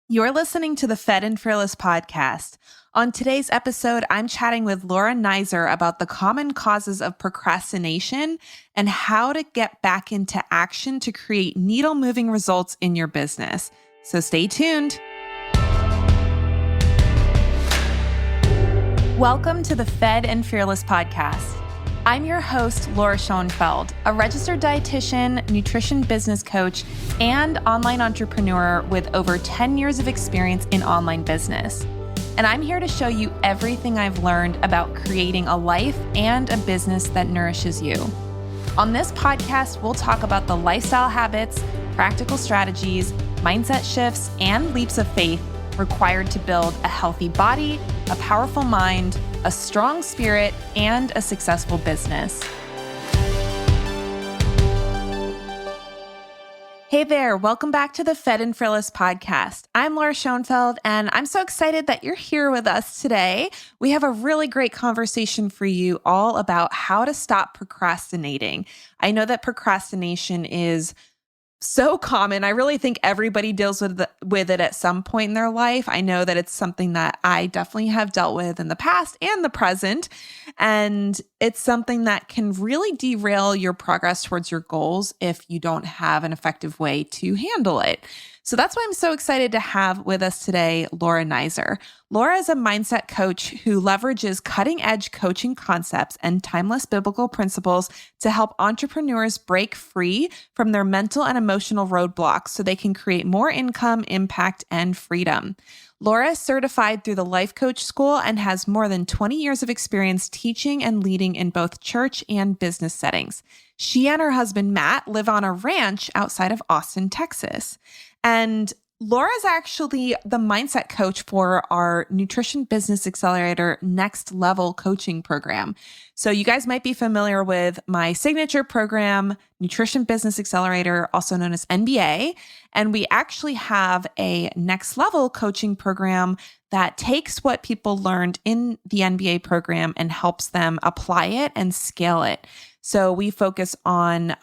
You're listening to the Fed and Fearless podcast. On today's episode, I'm chatting with Laura Naiser about the common causes of procrastination and how to get back into action to create needle-moving results in your business. So stay tuned. Welcome to the Fed and Fearless podcast. I'm your host, Laura Schoenfeld, a registered dietitian, nutrition business coach, and online entrepreneur with over 10 years of experience in online business. And I'm here to show you everything I've learned about creating a life and a business that nourishes you. On this podcast, we'll talk about the lifestyle habits, practical strategies, mindset shifts, and leaps of faith required to build a healthy body, a powerful mind, a strong spirit, and a successful business. Hey there, welcome back to the Fed and Fearless podcast. I'm Laura Schoenfeld, and I'm so excited that you're here with us today. We have a really great conversation for you all about how to stop procrastinating. I know that procrastination is so common. I really think everybody deals with it at some point in their life. I know that it's something that I definitely have dealt with in the past and the present. And it's something that can really derail your progress towards your goals if you don't have an effective way to handle it. So that's why I'm so excited to have with us today, Laura Naiser. Laura is a mindset coach who leverages cutting-edge coaching concepts and timeless biblical principles to help entrepreneurs break free from their mental and emotional roadblocks so they can create more income, impact, and freedom. Laura is certified through the Life Coach School and has more than 20 years of experience teaching and leading in both church and business settings. She and her husband, Matt, live on a ranch outside of Austin, Texas. And Laura is actually the mindset coach for our Nutrition Business Accelerator Next Level coaching program. So you guys might be familiar with my signature program, Nutrition Business Accelerator, also known as NBA. And we actually have a next level coaching program that takes what people learned in the NBA program and helps them apply it and scale it. So we focus on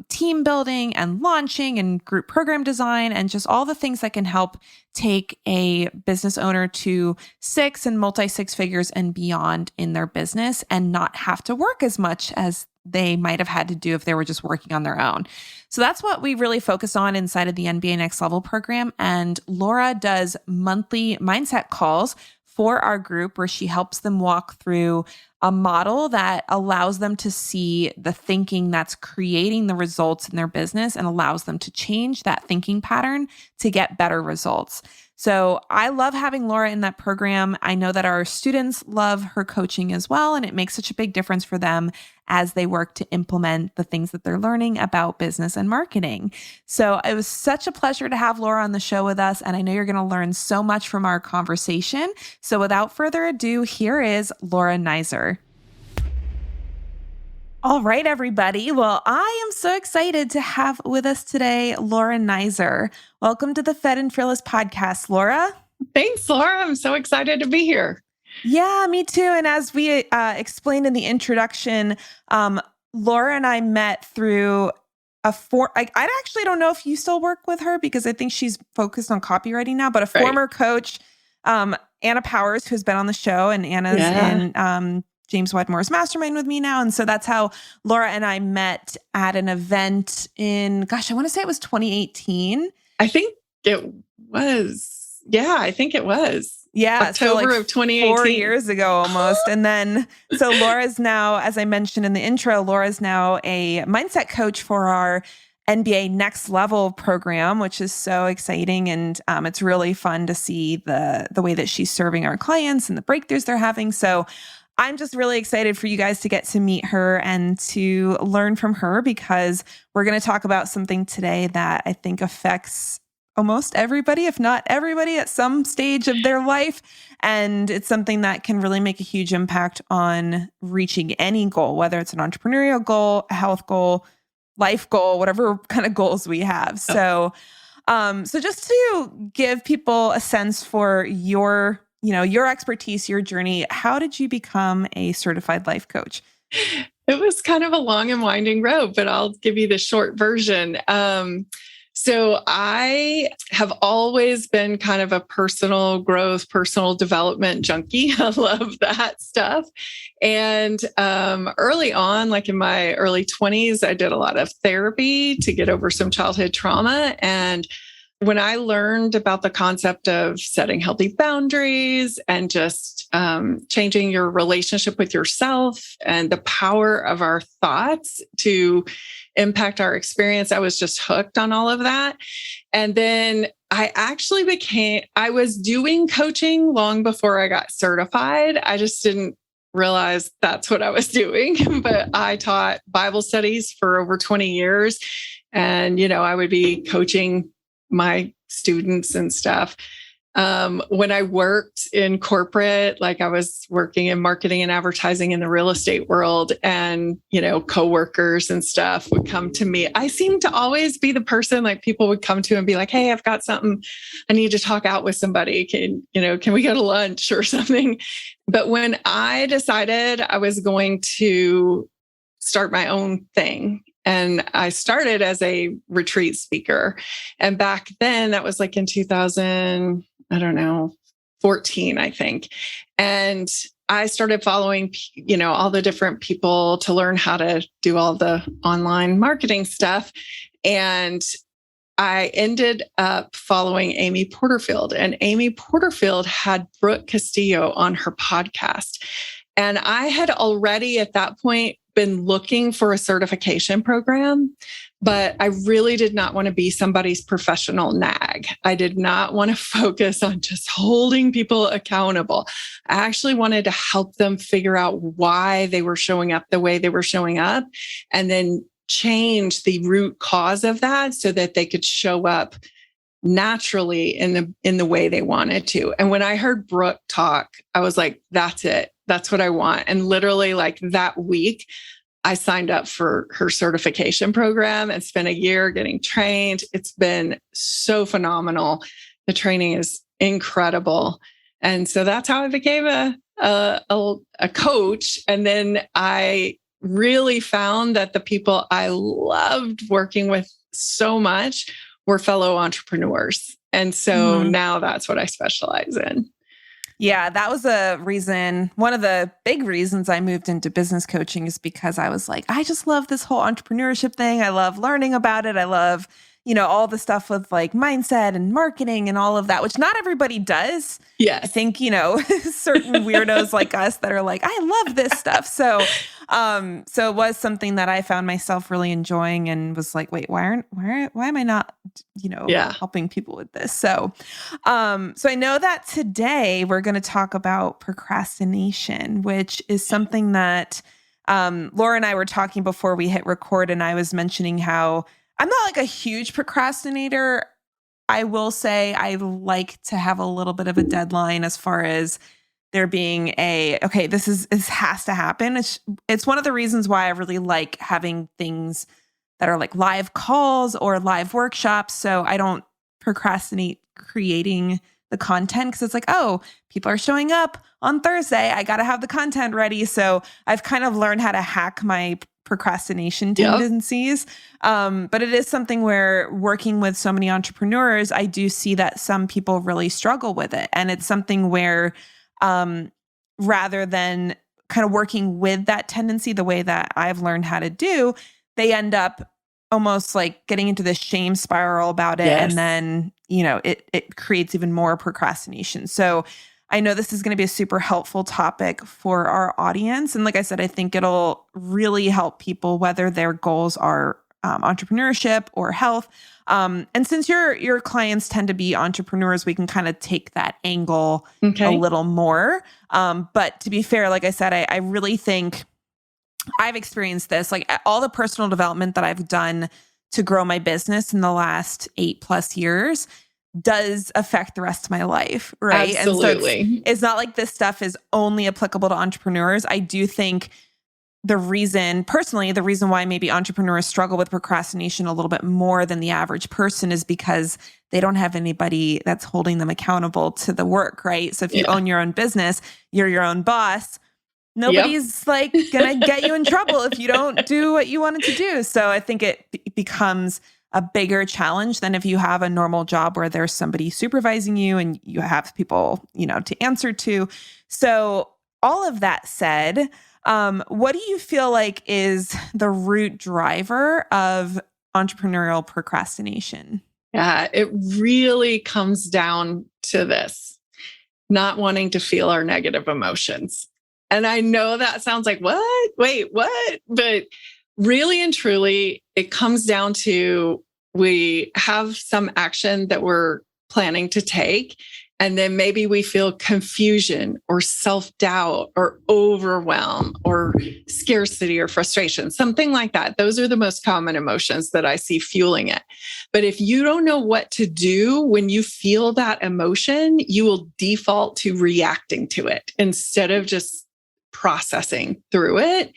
team building and launching and group program design and just all the things that can help take a business owner to six and multi-six figures and beyond in their business and not have to work as much as they might have had to do if they were just working on their own. So that's what we really focus on inside of the NBA Next Level program. And Laura does monthly mindset calls for our group where she helps them walk through a model that allows them to see the thinking that's creating the results in their business and allows them to change that thinking pattern to get better results. So I love having Laura in that program. I know that our students love her coaching as well, and it makes such a big difference for them as they work to implement the things that they're learning about business and marketing. So it was such a pleasure to have Laura on the show with us, and I know you're going to learn so much from our conversation. So without further ado, here is Laura Naiser. All right, everybody. Well, I am so excited to have with us today, Laura Naiser. Welcome to the Fed and Fearless podcast, Laura. Thanks, Laura. I'm so excited to be here. Yeah, me too. And as we explained in the introduction, Laura and I met through I actually don't know if you still work with her because I think she's focused on copywriting now, but a former coach, Anna Powers, who's been on the show, and Anna's in James Wedmore's mastermind with me now. And so that's how Laura and I met at an event in, I want to say it was 2018. I think it was. Yeah, I think it was. Yeah. October of 2018. 4 years ago almost. And then, so Laura's now, as I mentioned in the intro, Laura's now a mindset coach for our NBA Next Level program, which is so exciting. And it's really fun to see the way that she's serving our clients and the breakthroughs they're having. So I'm just really excited for you guys to get to meet her and to learn from her because we're going to talk about something today that I think affects almost everybody, if not everybody, at some stage of their life. And it's something that can really make a huge impact on reaching any goal, whether it's an entrepreneurial goal, a health goal, life goal, whatever kind of goals we have. So just to give people a sense for your expertise, your journey, how did you become a certified life coach? It was kind of a long and winding road, but I'll give you the short version. So I have always been kind of a personal growth, personal development junkie. I love that stuff. And early on, like in my early 20s, I did a lot of therapy to get over some childhood trauma. And when I learned about the concept of setting healthy boundaries and just changing your relationship with yourself and the power of our thoughts to impact our experience, I was just hooked on all of that. And then I was doing coaching long before I got certified. I just didn't realize that's what I was doing. But I taught Bible studies for over 20 years. And, I would be coaching my students and stuff. When I worked in corporate, like I was working in marketing and advertising in the real estate world, and, coworkers and stuff would come to me. I seemed to always be the person like people would come to and be like, "Hey, I've got something. I need to talk out with somebody. Can we go to lunch or something?" But when I decided I was going to start my own thing, and I started as a retreat speaker. And back then, that was like in 2000, I don't know, 14, I think. And I started following, all the different people to learn how to do all the online marketing stuff. And I ended up following Amy Porterfield. And Amy Porterfield had Brooke Castillo on her podcast. And I had already at that point been looking for a certification program, but I really did not want to be somebody's professional nag. I did not want to focus on just holding people accountable. I actually wanted to help them figure out why they were showing up the way they were showing up, and then change the root cause of that so that they could show up naturally in the way they wanted to. And when I heard Brooke talk, I was like, that's it. That's what I want. And literally like that week, I signed up for her certification program and spent a year getting trained. It's been so phenomenal. The training is incredible. And so that's how I became a coach. And then I really found that the people I loved working with so much were fellow entrepreneurs. And so now that's what I specialize in. Yeah, that was a reason. One of the big reasons I moved into business coaching is because I was like, I just love this whole entrepreneurship thing. I love learning about it. I love, all the stuff with like mindset and marketing and all of that, which not everybody does. Yes. I think, certain weirdos like us that are like, I love this stuff. So it was something that I found myself really enjoying and was like, wait, why am I not, helping people with this? So I know that today we're going to talk about procrastination, which is something that Laura and I were talking before we hit record, and I was mentioning how I'm not like a huge procrastinator. I will say I like to have a little bit of a deadline as far as there being this has to happen. It's one of the reasons why I really like having things that are like live calls or live workshops. So I don't procrastinate creating the content because it's like, oh, people are showing up on Thursday. I got to have the content ready. So I've kind of learned how to hack my procrastination tendencies. But it is something where working with so many entrepreneurs, I do see that some people really struggle with it. And it's something where rather than kind of working with that tendency the way that I've learned how to do, they end up almost like getting into this shame spiral about it. Yes. And then, it creates even more procrastination. So I know this is going to be a super helpful topic for our audience. And like I said, I think it'll really help people, whether their goals are entrepreneurship or health. And since your clients tend to be entrepreneurs, we can kind of take that angle a little more. But to be fair, like I said, I really think I've experienced this, like all the personal development that I've done to grow my business in the last 8+ years does affect the rest of my life, right? Absolutely. And so it's not like this stuff is only applicable to entrepreneurs. I do think the reason why maybe entrepreneurs struggle with procrastination a little bit more than the average person is because they don't have anybody that's holding them accountable to the work, right? So if you own your own business, you're your own boss. Nobody's like going to get you in trouble if you don't do what you wanted to do. So I think it becomes a bigger challenge than if you have a normal job where there's somebody supervising you and you have people, to answer to. So all of that said, what do you feel like is the root driver of entrepreneurial procrastination? Yeah, it really comes down to this: not wanting to feel our negative emotions. And I know that sounds like, what? Wait, what? But really and truly, it comes down to we have some action that we're planning to take. And then maybe we feel confusion or self-doubt or overwhelm or scarcity or frustration, something like that. Those are the most common emotions that I see fueling it. But if you don't know what to do when you feel that emotion, you will default to reacting to it instead of just processing through it.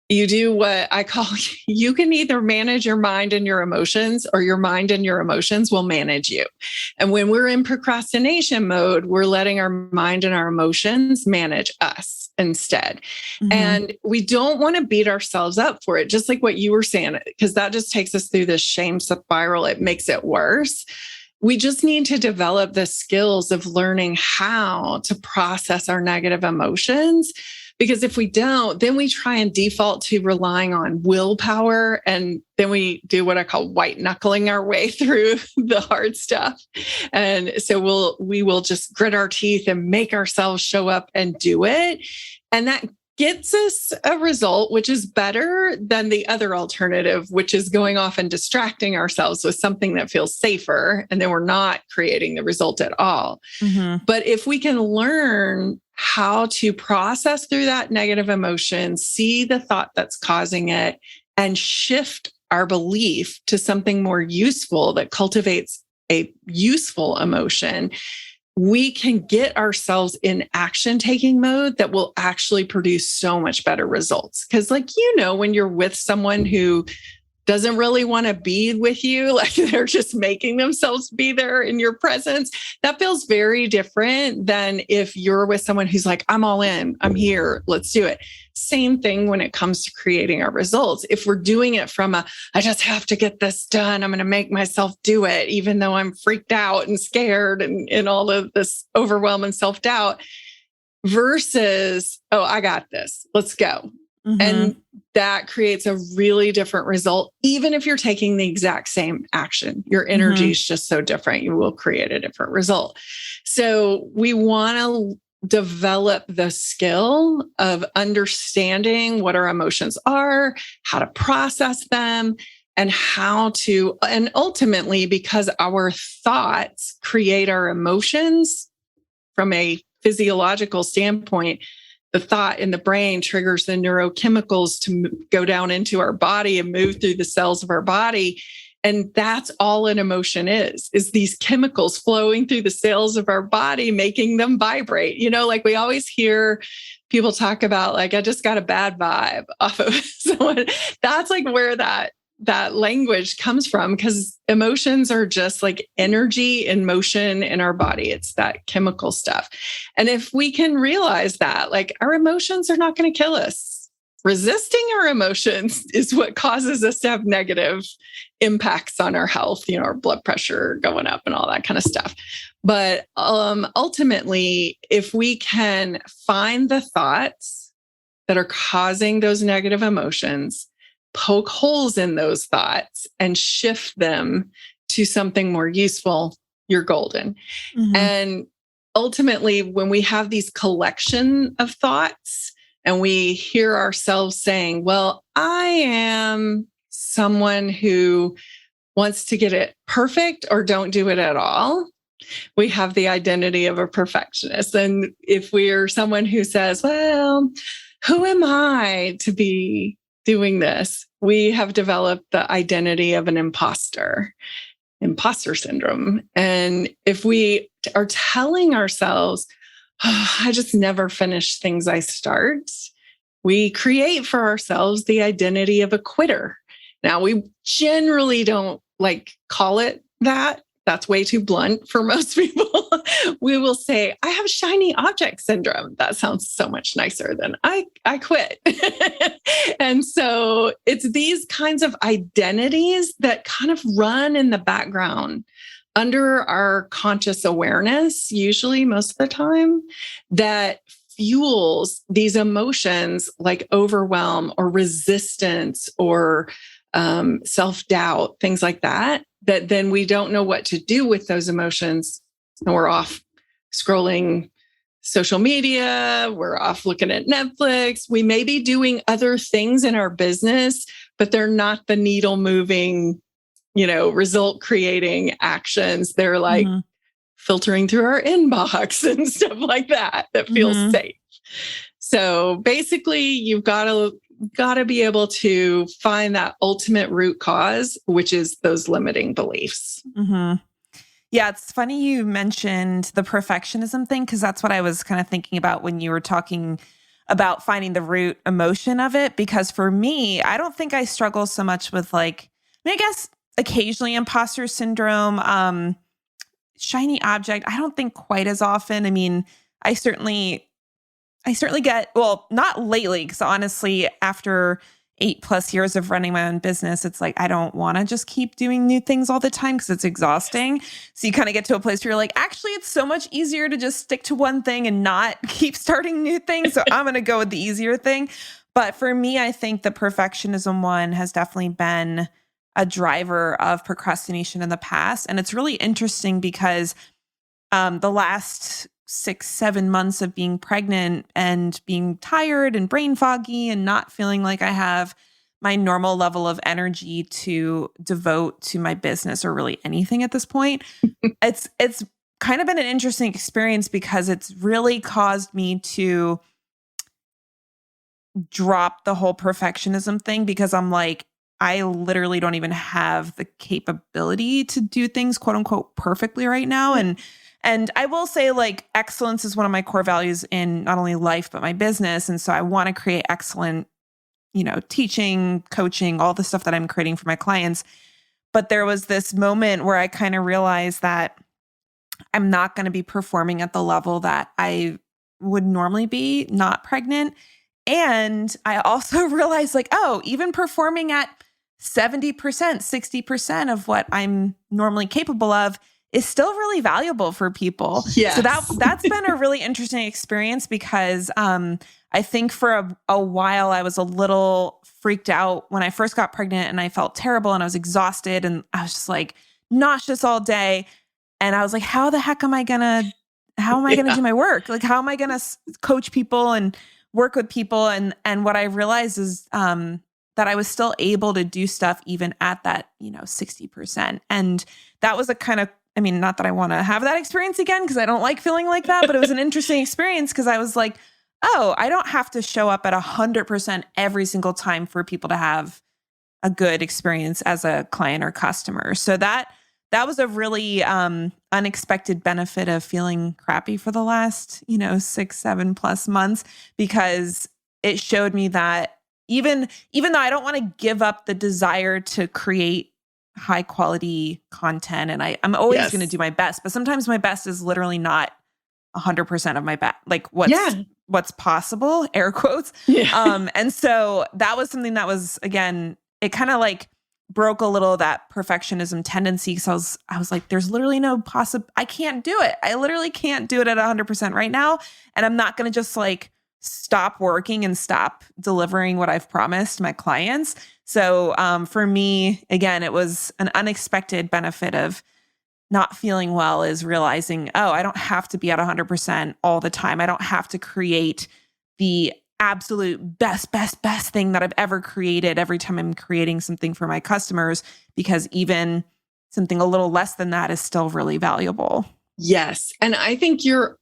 You do what I call, you can either manage your mind and your emotions, or your mind and your emotions will manage you. And when we're in procrastination mode, we're letting our mind and our emotions manage us instead. Mm-hmm. And we don't want to beat ourselves up for it, just like what you were saying, because that just takes us through this shame spiral. It makes it worse. We just need to develop the skills of learning how to process our negative emotions. Because if we don't, then we try and default to relying on willpower. And then we do what I call white knuckling our way through the hard stuff. And so we will just grit our teeth and make ourselves show up and do it. And that gets us a result, which is better than the other alternative, which is going off and distracting ourselves with something that feels safer. And then we're not creating the result at all. Mm-hmm. But if we can learn how to process through that negative emotion, see the thought that's causing it, and shift our belief to something more useful that cultivates a useful emotion, we can get ourselves in action-taking mode that will actually produce so much better results. Because when you're with someone who doesn't really want to be with you, like they're just making themselves be there in your presence, that feels very different than if you're with someone who's like, I'm all in, I'm here, let's do it. Same thing when it comes to creating our results. If we're doing it from I just have to get this done, I'm going to make myself do it, even though I'm freaked out and scared and all of this overwhelm and self-doubt, versus, oh, I got this, let's go. Mm-hmm. And that creates a really different result. Even if you're taking the exact same action, your energy is just so different, you will create a different result. So we want to develop the skill of understanding what our emotions are, how to process them, and and ultimately, because our thoughts create our emotions from a physiological standpoint, the thought in the brain triggers the neurochemicals to go down into our body and move through the cells of our body. And that's all an emotion is these chemicals flowing through the cells of our body, making them vibrate. We always hear people talk about, I just got a bad vibe off of someone. That's where that language comes from, because emotions are just like energy in motion in our body. It's that chemical stuff. And if we can realize that, our emotions are not going to kill us. Resisting our emotions is what causes us to have negative impacts on our health, our blood pressure going up and all that kind of stuff. But ultimately, if we can find the thoughts that are causing those negative emotions, poke holes in those thoughts and shift them to something more useful, you're golden. Mm-hmm. And ultimately, when we have these collection of thoughts and we hear ourselves saying, well, I am someone who wants to get it perfect or don't do it at all, we have the identity of a perfectionist. And if we're someone who says, well, who am I to be doing this, we have developed the identity of an imposter syndrome. And if we are telling ourselves, oh, I just never finish things I start, we create for ourselves the identity of a quitter. Now, we generally don't call it that. That's way too blunt for most people. we will say, I have shiny object syndrome. That sounds so much nicer than I quit. And so it's these kinds of identities that kind of run in the background under our conscious awareness, usually most of the time, that fuels these emotions like overwhelm or resistance or self-doubt, things like that, that then we don't know what to do with those emotions. And we're off scrolling social media, we're off looking at Netflix. We may be doing other things in our business, but they're not the needle moving, result creating actions. They're like filtering through our inbox and stuff like that feels safe. So basically, you've got to be able to find that ultimate root cause, which is those limiting beliefs. Yeah, it's funny you mentioned the perfectionism thing, because that's what I was kind of thinking about when you were talking about finding the root emotion of it. Because for me, I don't think I struggle so much with I guess occasionally imposter syndrome, shiny object. I don't think quite as often. I mean, I certainly get, well, not lately, because honestly, after 8+ years of running my own business, it's like, I don't want to just keep doing new things all the time because it's exhausting. So you kind of get to a place where you're like, actually, it's so much easier to just stick to one thing and not keep starting new things. So I'm going to go with the easier thing. But for me, I think the perfectionism one has definitely been a driver of procrastination in the past. And it's really interesting because the last 6-7 months of being pregnant and being tired and brain foggy and not feeling like I have my normal level of energy to devote to my business or really anything at this point, it's kind of been an interesting experience because it's really caused me to drop the whole perfectionism thing, because I'm like, I literally don't even have the capability to do things quote unquote perfectly right now. And I will say, excellence is one of my core values in not only life, but my business. And so I want to create excellent, teaching, coaching, all the stuff that I'm creating for my clients. But there was this moment where I kind of realized that I'm not going to be performing at the level that I would normally be not pregnant. And I also realized even performing at 70%, 60% of what I'm normally capable of is still really valuable for people. Yes. So that's been a really interesting experience, because I think for a while I was a little freaked out when I first got pregnant, and I felt terrible and I was exhausted and I was just nauseous all day. And I was like, how the heck am I gonna do my work? How am I gonna coach people and work with people? And what I realized is that I was still able to do stuff even at that 60%. And that was a kind of, not that I want to have that experience again, because I don't like feeling like that, but it was an interesting experience because I was like, oh, I don't have to show up at 100% every single time for people to have a good experience as a client or customer. So that was a really unexpected benefit of feeling crappy for the last, 6-7+ months, because it showed me that even though I don't want to give up the desire to create high quality content, and I'm always going to do my best, but sometimes my best is literally not 100% of my best, what's possible, air quotes. Yeah. And so that was something that was, again, it kind of broke a little of that perfectionism tendency. So I was like, there's literally no I can't do it. I literally can't do it at 100% right now. And I'm not going to just stop working and stop delivering what I've promised my clients. So for me, again, it was an unexpected benefit of not feeling well, is realizing, I don't have to be at 100% all the time. I don't have to create the absolute best thing that I've ever created every time I'm creating something for my customers, because even something a little less than that is still really valuable. Yes. And I think you're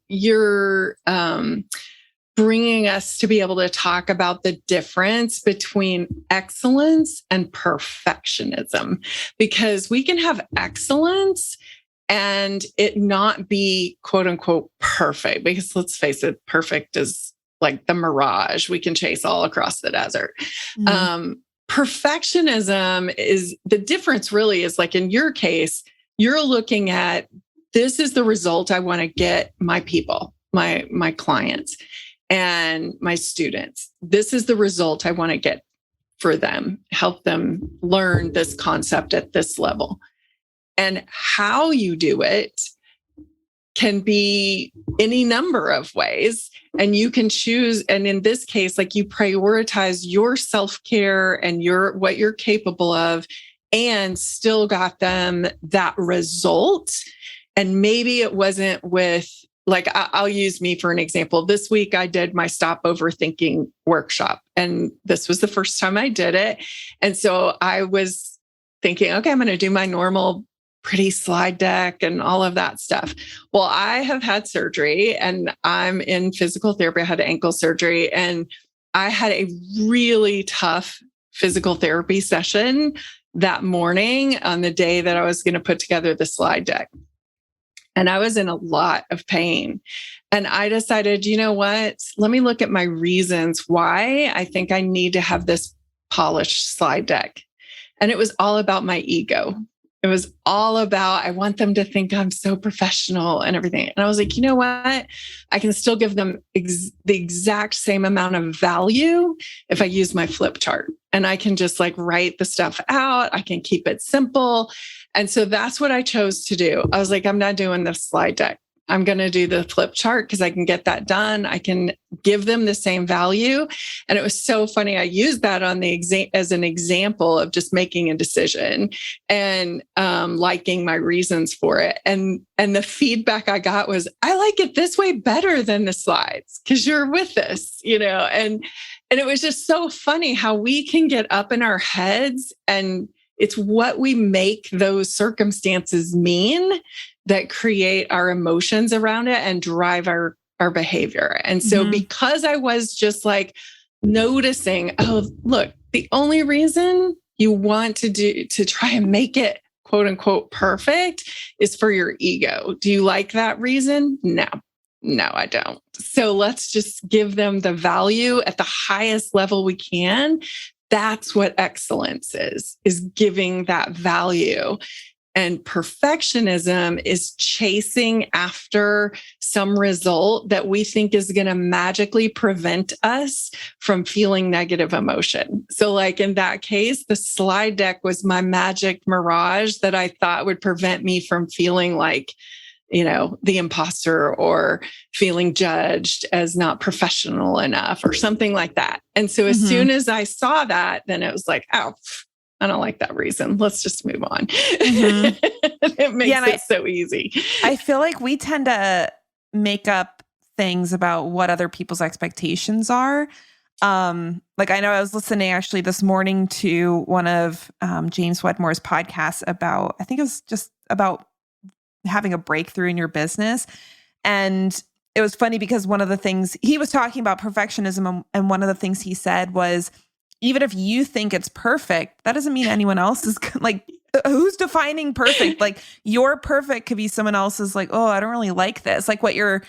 bringing us to be able to talk about the difference between excellence and perfectionism, because we can have excellence and it not be quote unquote perfect, because let's face it, perfect is like the mirage we can chase all across the desert. Perfectionism is the difference, really is in your case, you're looking at this is the result I want to get my people, my clients and my students. This is the result I want to get for them, help them learn this concept at this level. And how you do it can be any number of ways. And you can choose. And in this case, like, you prioritize your self-care and what you're capable of, and still got them that result. And maybe it wasn't with, like, I'll use me for an example. This week I did my Stop Overthinking workshop, and this was the first time I did it. And so I was thinking, okay, I'm going to do my normal pretty slide deck and all of that stuff. Well, I have had surgery and I'm in physical therapy. I had ankle surgery, and I had a really tough physical therapy session that morning on the day that I was going to put together the slide deck. And I was in a lot of pain. And I decided, you know what? Let me look at my reasons why I think I need to have this polished slide deck. And it was all about my ego. It was all about, I want them to think I'm so professional and everything. And I was like, you know what? I can still give them the exact same amount of value if I use my flip chart. And I can just like write the stuff out. I can keep it simple. And so that's what I chose to do. I was like, I'm not doing the slide deck. I'm going to do the flip chart because I can get that done. I can give them the same value. And it was so funny. I used that on the as an example of just making a decision and liking my reasons for it. And the feedback I got was, I like it this way better than the slides because you're with us, and it was just so funny how we can get up in our heads, and it's what we make those circumstances mean that create our emotions around it and drive our behavior. And so because I was just like noticing, oh, look, the only reason you want to try and make it quote unquote perfect is for your ego. Do you like that reason? No, I don't. So let's just give them the value at the highest level we can. That's what excellence is giving that value. And perfectionism is chasing after some result that we think is going to magically prevent us from feeling negative emotion. So like in that case, the slide deck was my magic mirage that I thought would prevent me from feeling like, the imposter or feeling judged as not professional enough or something like that. And so as soon as I saw that, then it was like, oh, I don't like that reason. Let's just move on. It makes it so easy. I feel like we tend to make up things about what other people's expectations are. Like I know I was listening actually this morning to one of James Wedmore's podcasts about, I think it was just about having a breakthrough in your business. And it was funny because one of the things he was talking about perfectionism, and one of the things he said was, even if you think it's perfect, that doesn't mean anyone else is like, who's defining perfect? Like your perfect could be someone else's like, oh, I don't really like this. Like what your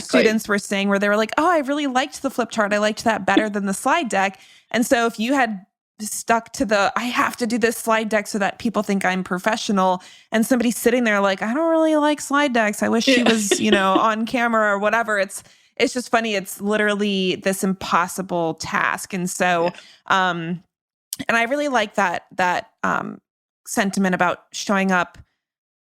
students were saying, where they were like, oh, I really liked the flip chart. I liked that better than the slide deck. And so if you had stuck to I have to do this slide deck so that people think I'm professional, and somebody's sitting there like, I don't really like slide decks. I wish she was, on camera or whatever. It's just funny. It's literally this impossible task. And so, and I really like that sentiment about showing up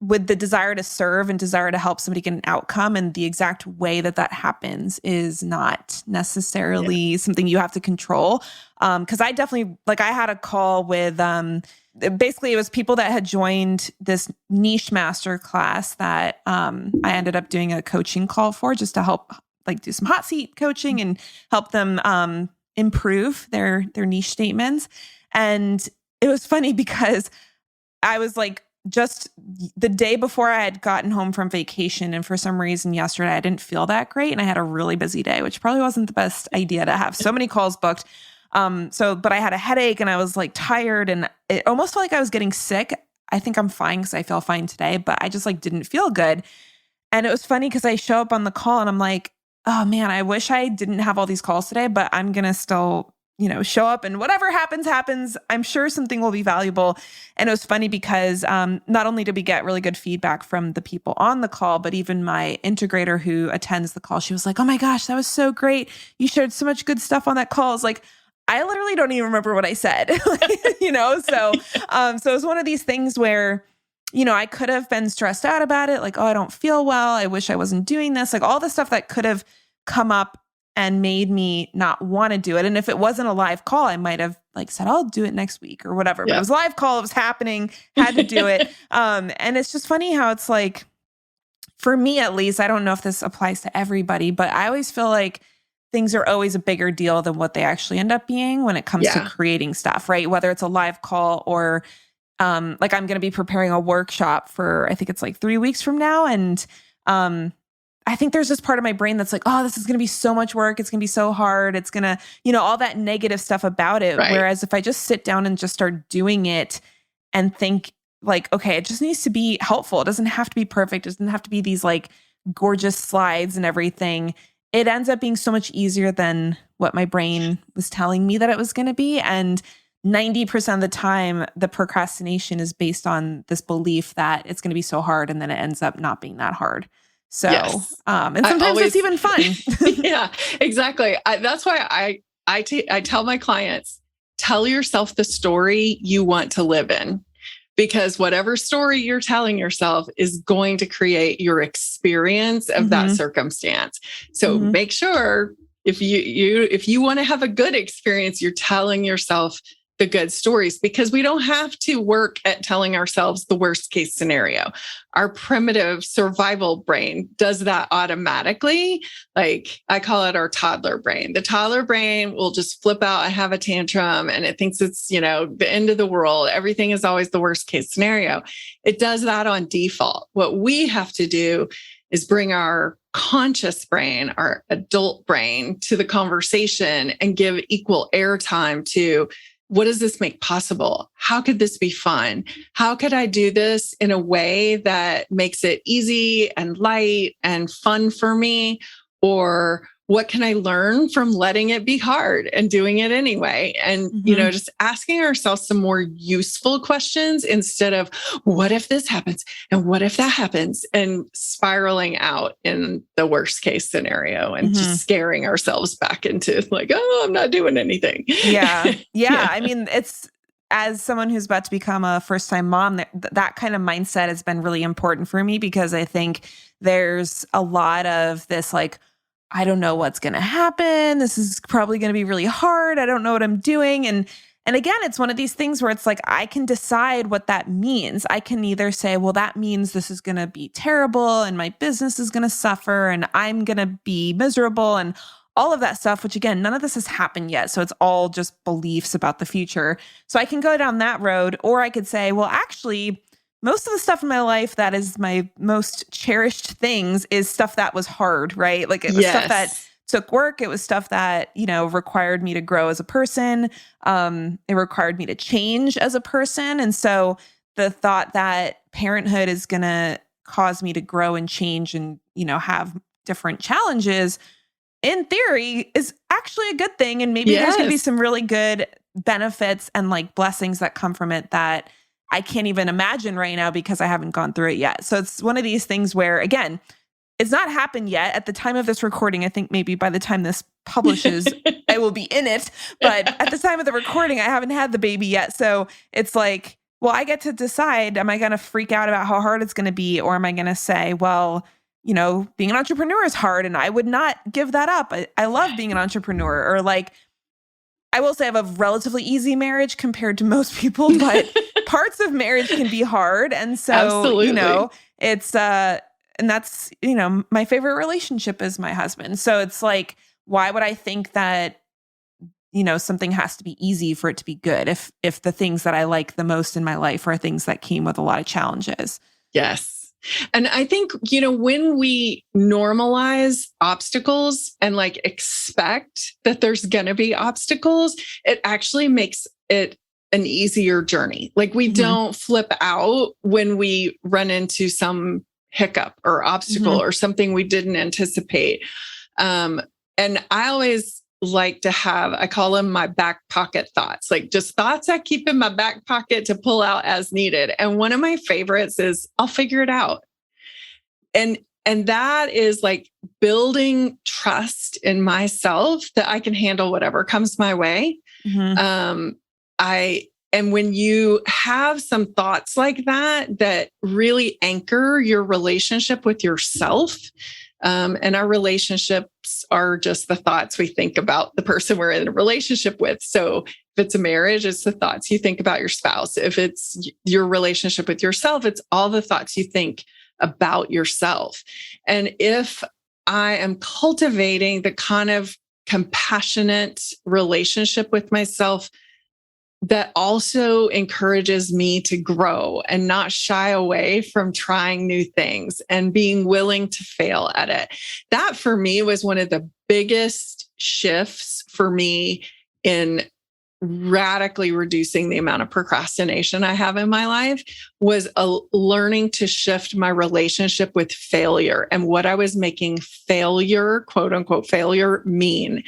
with the desire to serve and desire to help somebody get an outcome. And the exact way that happens is not necessarily something you have to control. Cause I definitely, I had a call with, basically it was people that had joined this niche master class that, I ended up doing a coaching call for, just to help do some hot seat coaching and help them, improve their niche statements. And it was funny because I was just the day before I had gotten home from vacation, and for some reason yesterday I didn't feel that great, and I had a really busy day, which probably wasn't the best idea to have so many calls booked. But I had a headache and I was tired, and it almost felt like I was getting sick. I think I'm fine because I feel fine today, but I just didn't feel good. And it was funny because I show up on the call and I'm like, oh man, I wish I didn't have all these calls today, but I'm going to still show up and whatever happens, happens. I'm sure something will be valuable. And it was funny because not only did we get really good feedback from the people on the call, but even my integrator who attends the call, she was like, oh my gosh, that was so great. You shared so much good stuff on that call. I was like, I literally don't even remember what I said, So it was one of these things where, I could have been stressed out about it. Like, oh, I don't feel well. I wish I wasn't doing this. Like all the stuff that could have come up and made me not want to do it. And if it wasn't a live call, I might have said, I'll do it next week or whatever. But it was a live call. It was happening, had to do it. And it's just funny how it's like, for me at least, I don't know if this applies to everybody, but I always feel like things are always a bigger deal than what they actually end up being when it comes to creating stuff, right? Whether it's a live call or I'm going to be preparing a workshop for, I think it's 3 weeks from now. And I think there's this part of my brain that's like, oh, this is going to be so much work. It's going to be so hard. It's going to, all that negative stuff about it. Right. Whereas if I just sit down and just start doing it and think okay, it just needs to be helpful. It doesn't have to be perfect. It doesn't have to be these gorgeous slides and everything. It ends up being so much easier than what my brain was telling me that it was going to be. And 90% of the time, the procrastination is based on this belief that it's going to be so hard. And then it ends up not being that hard. So, and sometimes it's even fun. Yeah, exactly. That's why I tell my clients, tell yourself the story you want to live in, because whatever story you're telling yourself is going to create your experience of that circumstance. So make sure if you want to have a good experience, you're telling yourself the good stories, because we don't have to work at telling ourselves the worst case scenario. Our primitive survival brain does that automatically. I call it our toddler brain. The toddler brain will just flip out and have a tantrum, and it thinks it's, the end of the world. Everything is always the worst case scenario. It does that on default. What we have to do is bring our conscious brain, our adult brain, to the conversation and give equal airtime to, what does this make possible? How could this be fun? How could I do this in a way that makes it easy and light and fun for me? Or what can I learn from letting it be hard and doing it anyway? And, just asking ourselves some more useful questions instead of, what if this happens? And what if that happens? And spiraling out in the worst case scenario and just scaring ourselves back into oh, I'm not doing anything. Yeah. I mean, it's, as someone who's about to become a first-time mom, that kind of mindset has been really important for me, because I think there's a lot of this I don't know what's going to happen. This is probably going to be really hard. I don't know what I'm doing. And again, it's one of these things where it's I can decide what that means. I can either say, well, that means this is going to be terrible and my business is going to suffer and I'm going to be miserable and all of that stuff, which again, none of this has happened yet. So it's all just beliefs about the future. So I can go down that road, or I could say, well, actually, most of the stuff in my life that is my most cherished things is stuff that was hard, right? It was stuff that took work. It was stuff that, required me to grow as a person. It required me to change as a person. And so the thought that parenthood is going to cause me to grow and change and, have different challenges, in theory, is actually a good thing. And maybe there's going to be some really good benefits and blessings that come from it that I can't even imagine right now because I haven't gone through it yet. So it's one of these things where, again, it's not happened yet. At the time of this recording, I think maybe by the time this publishes, I will be in it. But at the time of the recording, I haven't had the baby yet. So it's well, I get to decide, am I going to freak out about how hard it's going to be? Or am I going to say, well, being an entrepreneur is hard and I would not give that up. I love being an entrepreneur. Or I will say I have a relatively easy marriage compared to most people, but parts of marriage can be hard. And so, absolutely. It's, and that's, my favorite relationship is my husband. So it's why would I think that, something has to be easy for it to be good if the things that I like the most in my life are things that came with a lot of challenges? Yes. And I think, when we normalize obstacles and expect that there's going to be obstacles, it actually makes it an easier journey. We don't flip out when we run into some hiccup or obstacle or something we didn't anticipate. And I always like to have, I call them my back pocket thoughts, like just thoughts I keep in my back pocket to pull out as needed. And one of my favorites is I'll figure it out. And that is like building trust in myself that I can handle whatever comes my way. And when you have some thoughts like that really anchor your relationship with yourself, and our relationships are just the thoughts we think about the person we're in a relationship with. So if it's a marriage, it's the thoughts you think about your spouse. If it's your relationship with yourself, it's all the thoughts you think about yourself. And if I am cultivating the kind of compassionate relationship with myself that also encourages me to grow and not shy away from trying new things and being willing to fail at it. That for me was one of the biggest shifts for me in radically reducing the amount of procrastination I have in my life, was learning to shift my relationship with failure and what I was making failure, quote unquote, failure mean.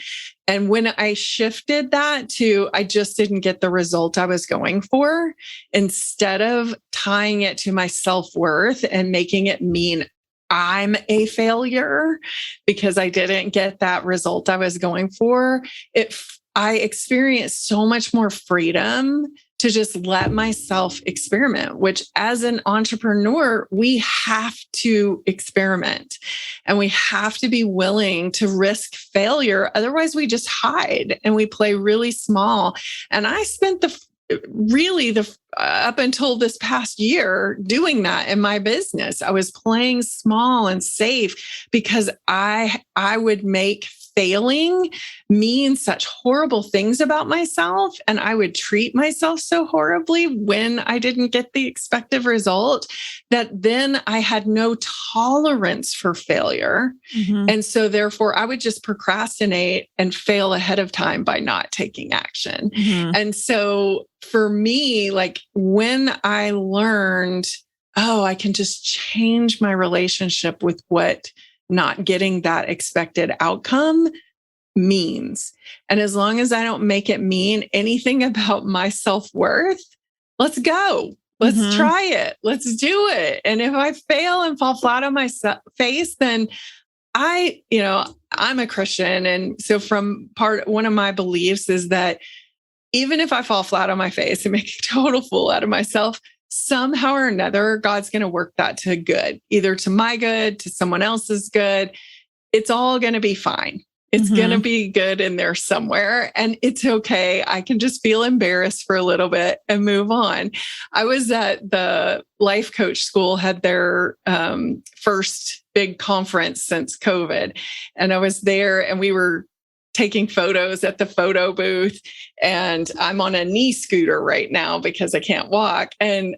And when I shifted that to, I just didn't get the result I was going for, instead of tying it to my self-worth and making it mean I'm a failure because I didn't get that result I was going for, I experienced so much more freedom to just let myself experiment, which as an entrepreneur, we have to experiment and we have to be willing to risk failure. Otherwise, we just hide and we play really small. And I spent up until this past year doing that in my business. I was playing small and safe because I would make failing mean such horrible things about myself. And I would treat myself so horribly when I didn't get the expected result that then I had no tolerance for failure. And so therefore I would just procrastinate and fail ahead of time by not taking action. And so for me, like when I learned, I can just change my relationship with what not getting that expected outcome means. And as long as I don't make it mean anything about my self-worth, let's go. Let's try it. Let's do it. And if I fail and fall flat on my face, then I'm a Christian. And so one of my beliefs is that even if I fall flat on my face and make a total fool out of myself, somehow or another, God's going to work that to good, either to my good, to someone else's good. It's all going to be fine. It's going to be good in there somewhere. And it's okay. I can just feel embarrassed for a little bit and move on. I was at the life coach school, had their first big conference since COVID. And I was there and we were taking photos at the photo booth, and I'm on a knee scooter right now because I can't walk. And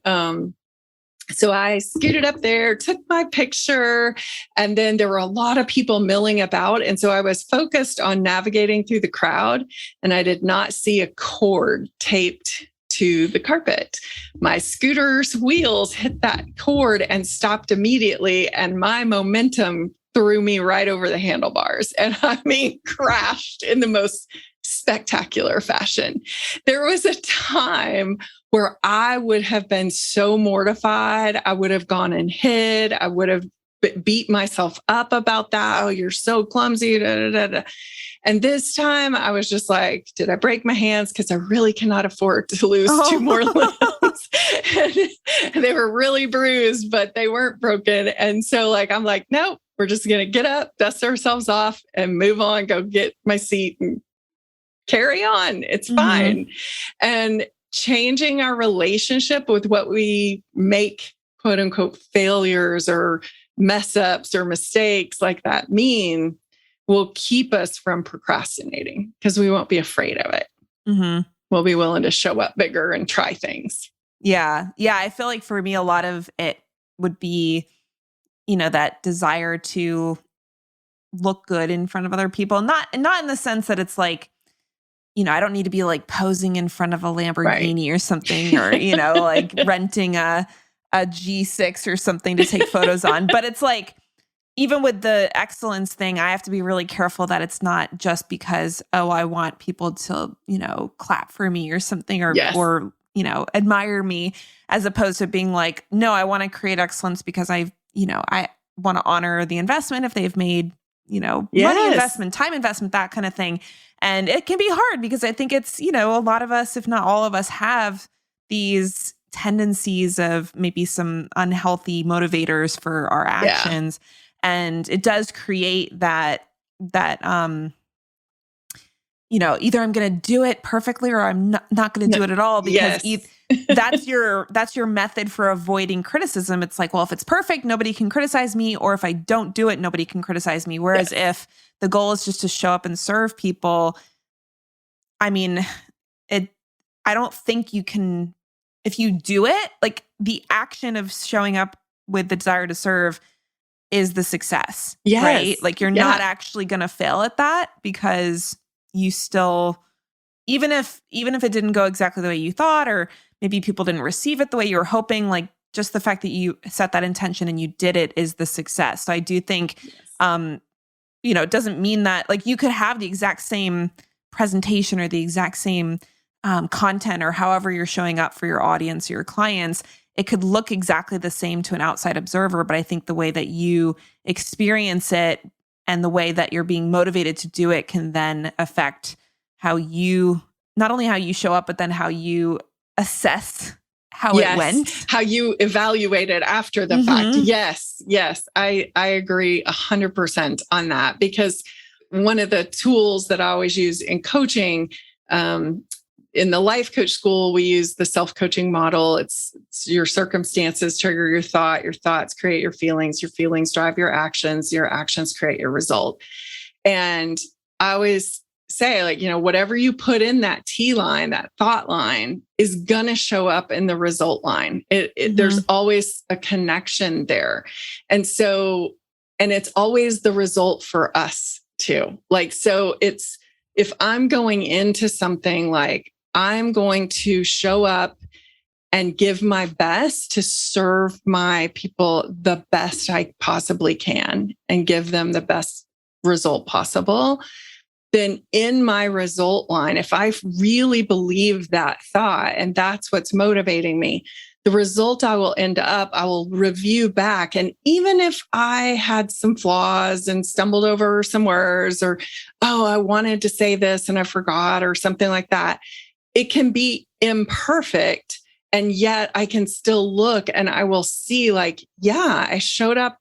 so I scooted up there, took my picture, and then there were a lot of people milling about. And so I was focused on navigating through the crowd, and I did not see a cord taped to the carpet. My scooter's wheels hit that cord and stopped immediately, and my momentum threw me right over the handlebars. And I mean, crashed in the most spectacular fashion. There was a time where I would have been so mortified. I would have gone and hid. I would have beat myself up about that. Oh, you're so clumsy. Da, da, da, da. And this time I was just like, did I break my hands? Because I really cannot afford to lose 2 more limbs. And they were really bruised, but they weren't broken. And so I'm like, nope, we're just going to get up, dust ourselves off and move on, go get my seat and carry on. It's fine. And changing our relationship with what we make, quote unquote, failures or mess ups or mistakes like that mean will keep us from procrastinating because we won't be afraid of it. We'll be willing to show up bigger and try things. Yeah. Yeah. I feel like for me, a lot of it would be, that desire to look good in front of other people. Not in the sense that it's like, I don't need to be like posing in front of a Lamborghini or something, or, like renting a G6 or something to take photos on. But it's like, even with the excellence thing, I have to be really careful that it's not just because, oh, I want people to, clap for me or something Yes. or, admire me, as opposed to being like, no, I want to create excellence because I want to honor the investment if they've made, money Yes. investment, time investment, that kind of thing. And it can be hard because I think it's, a lot of us, if not all of us, have these tendencies of maybe some unhealthy motivators for our actions. Yeah. And it does create that either I'm going to do it perfectly or I'm not going to do it at all, because Yes. that's your method for avoiding criticism. It's like, well, if it's perfect, nobody can criticize me, or if I don't do it, nobody can criticize me. Whereas if the goal is just to show up and serve people, I mean, I don't think you can, if you do it, like the action of showing up with the desire to serve is the success, right? Like you're not actually going to fail at that, because you still, even if it didn't go exactly the way you thought, or maybe people didn't receive it the way you were hoping, like just the fact that you set that intention and you did it is the success. So I do think, it doesn't mean that like you could have the exact same presentation or the exact same content, or however you're showing up for your audience or your clients. It could look exactly the same to an outside observer, but I think the way that you experience it and the way that you're being motivated to do it can then affect not only how you show up, but then how you assess how it went. How you evaluate it after the fact. Yes. I agree 100% on that, because one of the tools that I always use in coaching, in the life coach school, we use the self-coaching model. It's your circumstances trigger your thoughts create your feelings drive your actions create your result. And I always say, like, whatever you put in that T line, that thought line, is going to show up in the result line. There's always a connection there. And it's always the result for us too. Like, so it's, if I'm going into something like, I'm going to show up and give my best to serve my people the best I possibly can and give them the best result possible, then in my result line, if I really believe that thought and that's what's motivating me, the result I will review back. And even if I had some flaws and stumbled over some words, or, oh, I wanted to say this and I forgot, or something like that, it can be imperfect. And yet I can still look and I will see, like, yeah, I showed up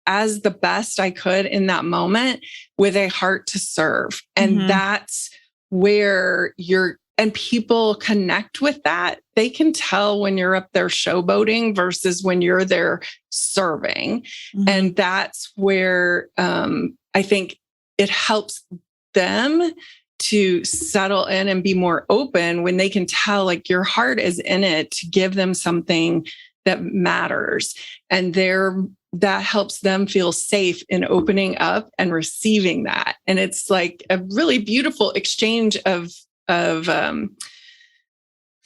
as the best I could in that moment with a heart to serve. And that's where and people connect with that. They can tell when you're up there showboating versus when you're there serving. And that's where I think it helps them to settle in and be more open when they can tell, like, your heart is in it to give them something that matters. And that helps them feel safe in opening up and receiving that. And it's like a really beautiful exchange of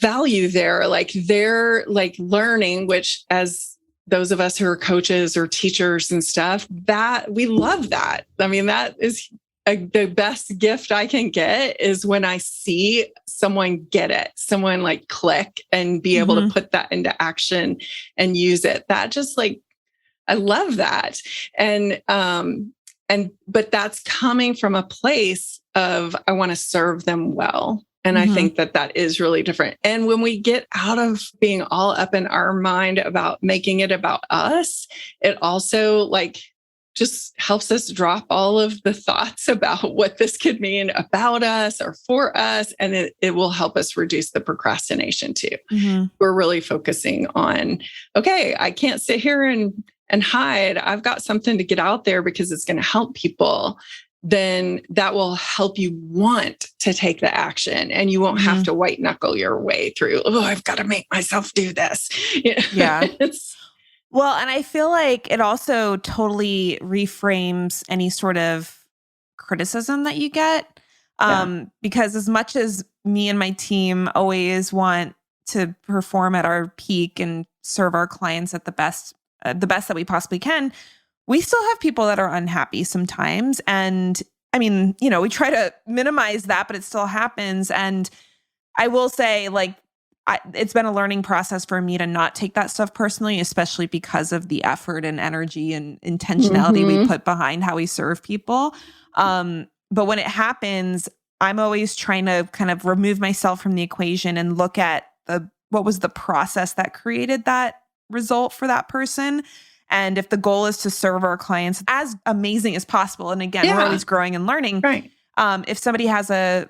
value there. Like, they're like learning, which, as those of us who are coaches or teachers and stuff, that we love that. I mean, that is the best gift I can get, is when I see someone get it, someone like click and be able to put that into action and use it. That just, like, I love that. But that's coming from a place of, I want to serve them well. And I think that is really different. And when we get out of being all up in our mind about making it about us, it also, like, just helps us drop all of the thoughts about what this could mean about us or for us. And it will help us reduce the procrastination too. We're really focusing on, okay, I can't sit here and hide. I've got something to get out there because it's going to help people. Then that will help you want to take the action, and you won't have to white knuckle your way through, oh, I've got to make myself do this. Yeah. Well, and I feel like it also totally reframes any sort of criticism that you get. Because as much as me and my team always want to perform at our peak and serve our clients at the best that we possibly can, we still have people that are unhappy sometimes. And I mean, we try to minimize that, but it still happens. And I will say, like, it's been a learning process for me to not take that stuff personally, especially because of the effort and energy and intentionality we put behind how we serve people. But when it happens, I'm always trying to kind of remove myself from the equation and look at what was the process that created that result for that person. And if the goal is to serve our clients as amazing as possible, and again, we're always growing and learning. Right. If somebody has a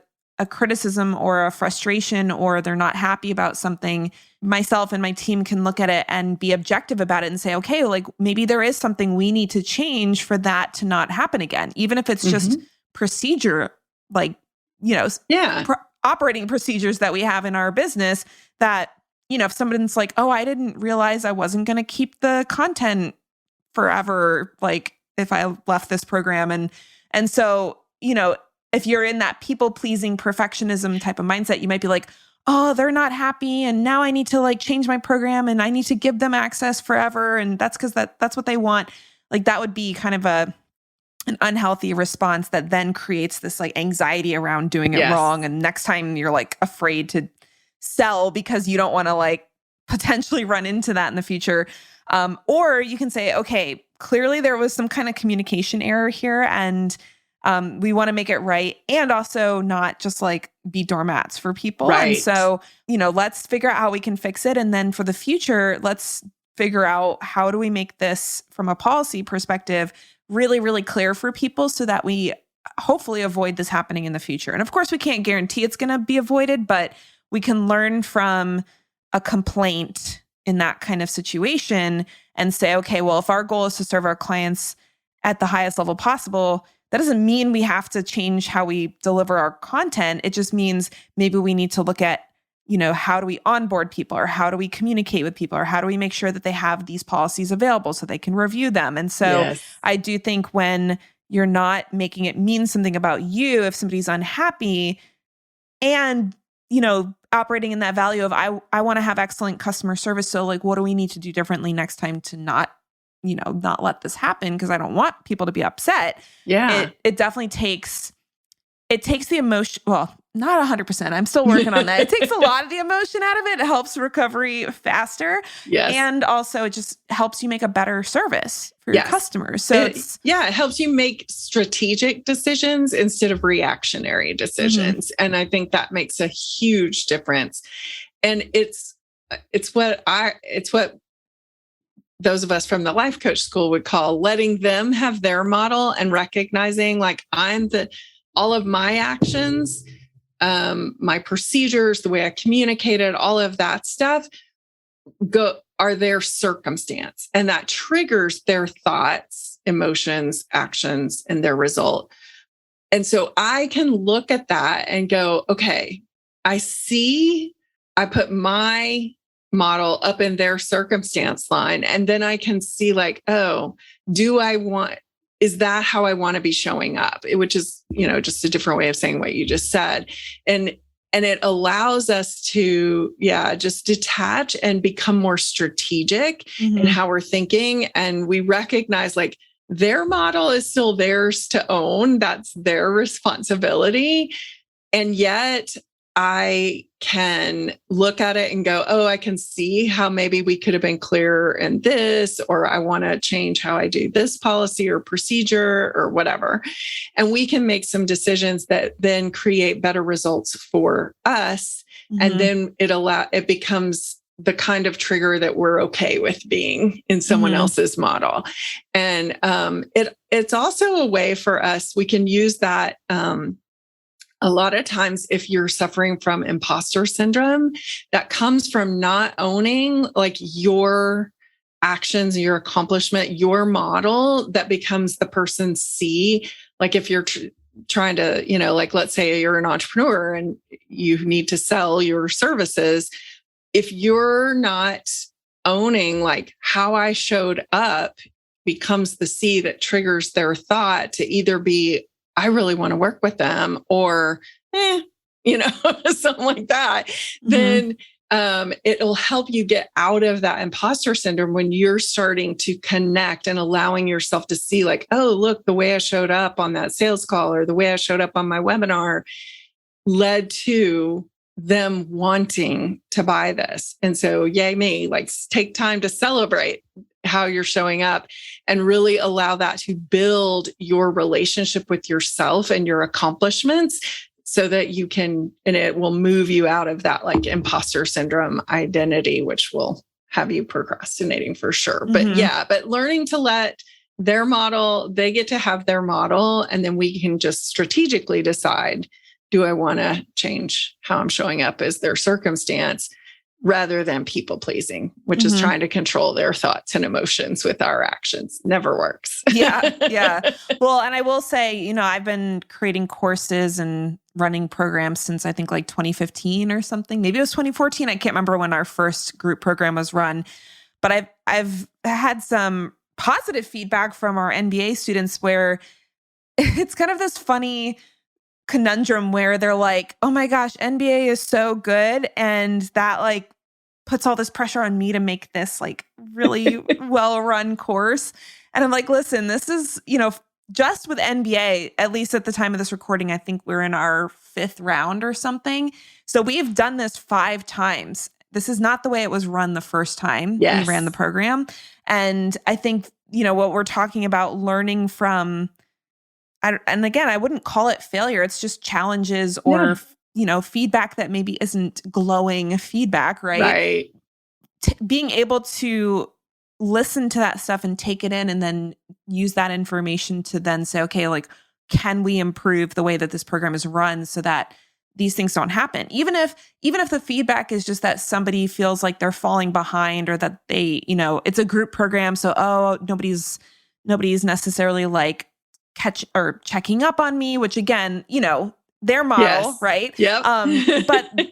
criticism or a frustration, or they're not happy about something, myself and my team can look at it and be objective about it and say, okay, like maybe there is something we need to change for that to not happen again. Even if it's just procedure, like, operating procedures that we have in our business that, if someone's like, oh, I didn't realize I wasn't going to keep the content forever, like if I left this program. And so, if you're in that people-pleasing perfectionism type of mindset, you might be like, oh, they're not happy. And now I need to like change my program and I need to give them access forever. And that's because that's what they want. Like that would be kind of an unhealthy response that then creates this like anxiety around doing it wrong. And next time you're like afraid to sell because you don't want to like potentially run into that in the future. Or you can say, okay, clearly there was some kind of communication error here, and we want to make it right, and also not just like be doormats for people. Right. And so, let's figure out how we can fix it. And then for the future, let's figure out how do we make this from a policy perspective really, really clear for people so that we hopefully avoid this happening in the future. And of course, we can't guarantee it's going to be avoided, but we can learn from a complaint in that kind of situation and say, okay, well, if our goal is to serve our clients at the highest level possible, that doesn't mean we have to change how we deliver our content. It just means maybe we need to look at, how do we onboard people, or how do we communicate with people, or how do we make sure that they have these policies available so they can review them. And so I do think when you're not making it mean something about you, if somebody's unhappy and, operating in that value of, I want to have excellent customer service. So like, what do we need to do differently next time to not let this happen? Because I don't want people to be upset. Yeah. It definitely takes the emotion. Well, not 100%. I'm still working on that. It takes a lot of the emotion out of it. It helps recovery faster. Yes. And also it just helps you make a better service for your customers. So it helps you make strategic decisions instead of reactionary decisions. And I think that makes a huge difference. And it's what those of us from the life coach school would call letting them have their model, and recognizing like all of my actions, my procedures, the way I communicated, all of that stuff are their circumstance. And that triggers their thoughts, emotions, actions, and their result. And so I can look at that and go, okay, I put my model up in their circumstance line. And then I can see like, oh, is that how I want to be showing up? Which is, just a different way of saying what you just said. And it allows us to, just detach and become more strategic in how we're thinking. And we recognize like their model is still theirs to own. That's their responsibility. And yet I can look at it and go, oh, I can see how maybe we could have been clearer in this, or I want to change how I do this policy or procedure or whatever. And we can make some decisions that then create better results for us. And then it becomes the kind of trigger that we're okay with being in someone else's model. And it's also a way for us, we can use that. A lot of times, if you're suffering from imposter syndrome, that comes from not owning like your actions, your accomplishment, your model, that becomes the person's C. Like if you're trying to, like let's say you're an entrepreneur and you need to sell your services. If you're not owning like how I showed up becomes the C that triggers their thought to either be, I really want to work with them, or, something like that, then it'll help you get out of that imposter syndrome when you're starting to connect and allowing yourself to see like, oh, look, the way I showed up on that sales call or the way I showed up on my webinar led to them wanting to buy this. And so, yay me, like take time to celebrate how you're showing up and really allow that to build your relationship with yourself and your accomplishments so that you can, and it will move you out of that like imposter syndrome identity, which will have you procrastinating for sure. But but learning to let their model, they get to have their model, and then we can just strategically decide, do I want to change how I'm showing up as their circumstance rather than people pleasing, which is trying to control their thoughts and emotions with our actions. Never works. Yeah. Well, and I will say, I've been creating courses and running programs since I think like 2015 or something. Maybe it was 2014. I can't remember when our first group program was run, but I've had some positive feedback from our NBA students where it's kind of this funny conundrum where they're like, oh my gosh, NBA is so good. And that like puts all this pressure on me to make this like really well-run course. And I'm like, listen, this is, just with NBA, at least at the time of this recording, I think we're in our 5th round or something. So we've done this 5 times. This is not the way it was run the first time we ran the program. And I think, what we're talking about learning from, and again, I wouldn't call it failure. It's just challenges or, feedback that maybe isn't glowing feedback, right? Right. Being able to listen to that stuff and take it in and then use that information to then say, okay, like, can we improve the way that this program is run so that these things don't happen? Even if the feedback is just that somebody feels like they're falling behind or that they, it's a group program. So, nobody's necessarily like checking up on me, which again, their model, right? Yep.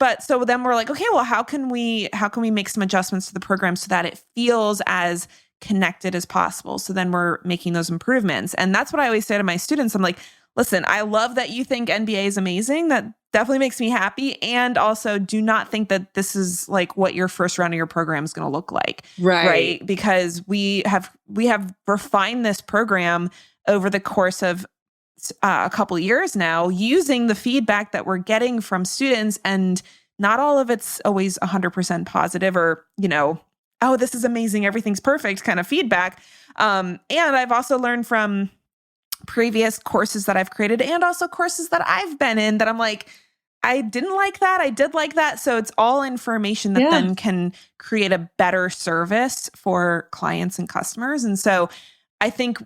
But so then we're like, okay, well, how can we make some adjustments to the program so that it feels as connected as possible? So then we're making those improvements. And that's what I always say to my students. I'm like, listen, I love that you think NBA is amazing. That definitely makes me happy. And also do not think that this is like what your first round of your program is going to look like. Right. Because we have refined this program over the course of a couple of years now, using the feedback that we're getting from students, and not all of it's always 100% positive or, oh, this is amazing, everything's perfect kind of feedback. And I've also learned from previous courses that I've created and also courses that I've been in that I'm like, I didn't like that, I did like that. So it's all information that then can create a better service for clients and customers. And so I think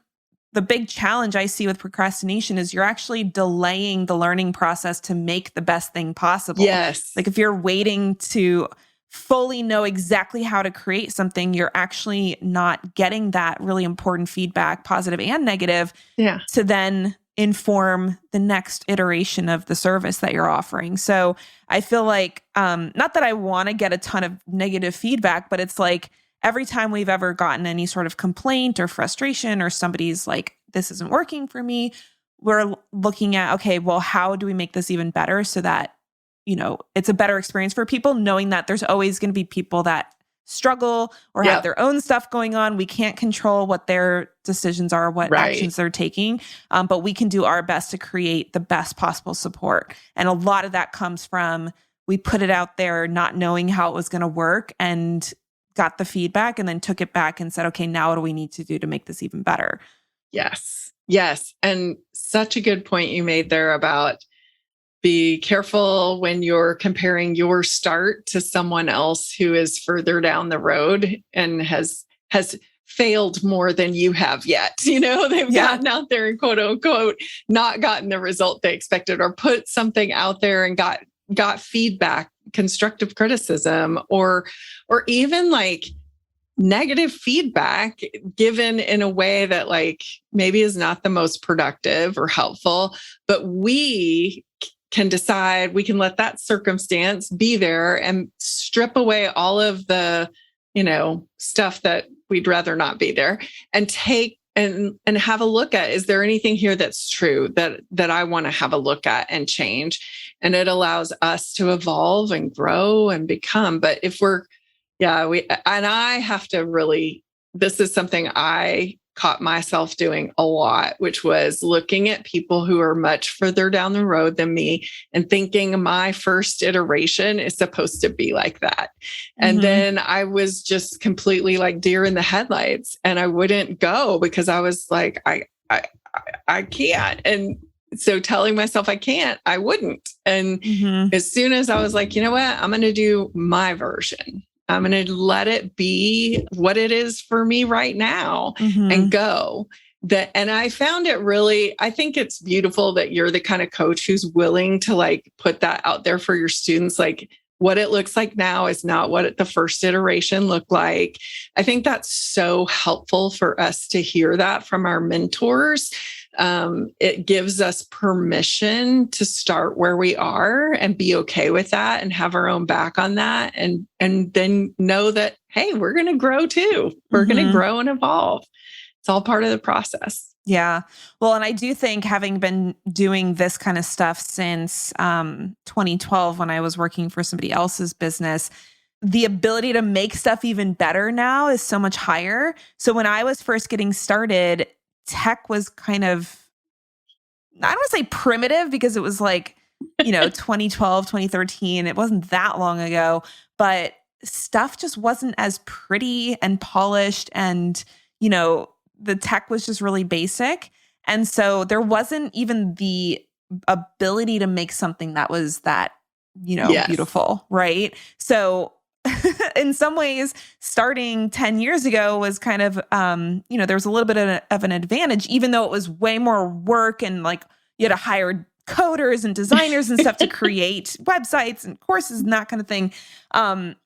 the big challenge I see with procrastination is you're actually delaying the learning process to make the best thing possible. Yes. Like if you're waiting to fully know exactly how to create something, you're actually not getting that really important feedback, positive and negative, to then inform the next iteration of the service that you're offering. So I feel like, not that I want to get a ton of negative feedback, but it's like, every time we've ever gotten any sort of complaint or frustration or somebody's like, this isn't working for me, we're looking at, okay, well, how do we make this even better so that, it's a better experience for people, knowing that there's always going to be people that struggle or have their own stuff going on. We can't control what their decisions are, what actions they're taking, but we can do our best to create the best possible support. And a lot of that comes from, we put it out there not knowing how it was going to work and got the feedback and then took it back and said, okay, now what do we need to do to make this even better? Yes. And such a good point you made there about be careful when you're comparing your start to someone else who is further down the road and has failed more than you have yet. They've gotten out there and quote unquote, not gotten the result they expected, or put something out there and got feedback, constructive criticism, or even like negative feedback given in a way that like maybe is not the most productive or helpful, but we can decide, we can let that circumstance be there and strip away all of the, stuff that we'd rather not be there, and take and have a look at, is there anything here that's true that I want to have a look at and change? And it allows us to evolve and grow and become. But if we're, and I have to really, this is something I caught myself doing a lot, which was looking at people who are much further down the road than me and thinking my first iteration is supposed to be like that. And then I was just completely like deer in the headlights, and I wouldn't go because I was like, I can't. And so telling myself I can't, I wouldn't. And as soon as I was like, you know what, I'm going to do my version. I'm going to let it be what it is for me right now and go. And I found it really, I think it's beautiful that you're the kind of coach who's willing to like put that out there for your students. Like, what it looks like now is not what the first iteration looked like. I think that's so helpful for us to hear that from our mentors. It gives us permission to start where we are and be okay with that and have our own back on that. And then know that, hey, we're going to grow too. We're going to grow and evolve. It's all part of the process. Yeah. Well, and I do think, having been doing this kind of stuff since 2012, when I was working for somebody else's business, the ability to make stuff even better now is so much higher. So when I was first getting started, tech was kind of, I don't want to say primitive, because it was like, 2012, 2013. It wasn't that long ago, but stuff just wasn't as pretty and polished, and, the tech was just really basic. And so there wasn't even the ability to make something that was that, beautiful. Right. So in some ways, starting 10 years ago was kind of, there was a little bit of an advantage, even though it was way more work, and like you had to hire coders and designers and stuff to create websites and courses and that kind of thing. The